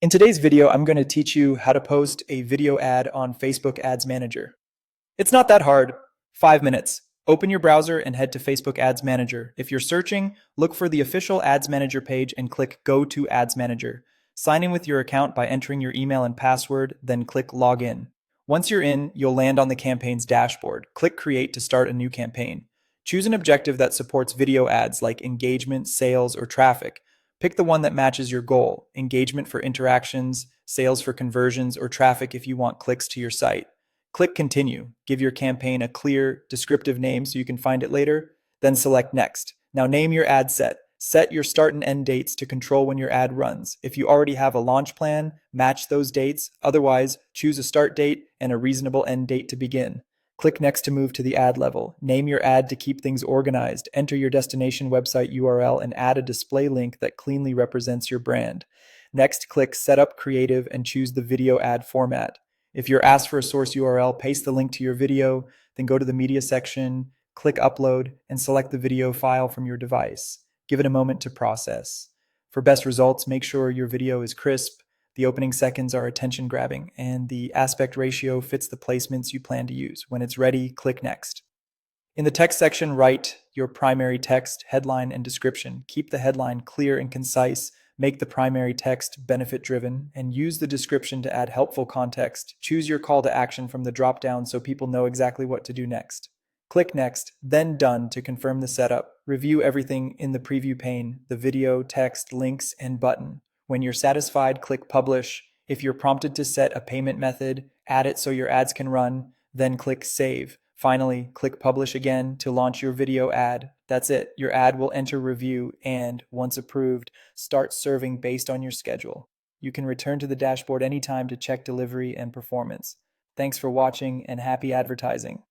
In today's video, I'm going to teach you how to post a video ad on Facebook Ads Manager. It's not that hard. 5 minutes. Open your browser and head to Facebook Ads Manager. If you're searching, look for the official Ads Manager page and click Go to Ads Manager. Sign in with your account by entering your email and password, then click Login. Once you're in, you'll land on the campaign's dashboard. Click Create to start a new campaign. Choose an objective that supports video ads like engagement, sales, or traffic. Pick the one that matches your goal: engagement for interactions, sales for conversions, or traffic if you want clicks to your site. Click Continue. Give your campaign a clear, descriptive name so you can find it later. Then select Next. Now name your ad set. Set your start and end dates to control when your ad runs. If you already have a launch plan, match those dates. Otherwise, choose a start date and a reasonable end date to begin. Click Next to move to the ad level. Name your ad to keep things organized. Enter your destination website URL and add a display link that cleanly represents your brand. Next, click Setup Creative and choose the video ad format. If you're asked for a source URL, paste the link to your video, then go to the media section, click Upload, and select the video file from your device. Give it a moment to process. For best results, make sure your video is crisp, the opening seconds are attention grabbing, and the aspect ratio fits the placements you plan to use. When it's ready, click Next. In the text section, write your primary text, headline, and description. Keep the headline clear and concise. Make the primary text benefit driven, and use the description to add helpful context. Choose your call to action from the drop down so people know exactly what to do next. Click Next, then Done to confirm the setup. Review everything in the preview pane: the video, text, links, and button. When you're satisfied, click Publish. If you're prompted to set a payment method, add it so your ads can run, then click Save. Finally, click Publish again to launch your video ad. That's it. Your ad will enter review and, once approved, start serving based on your schedule. You can return to the dashboard anytime to check delivery and performance. Thanks for watching and happy advertising.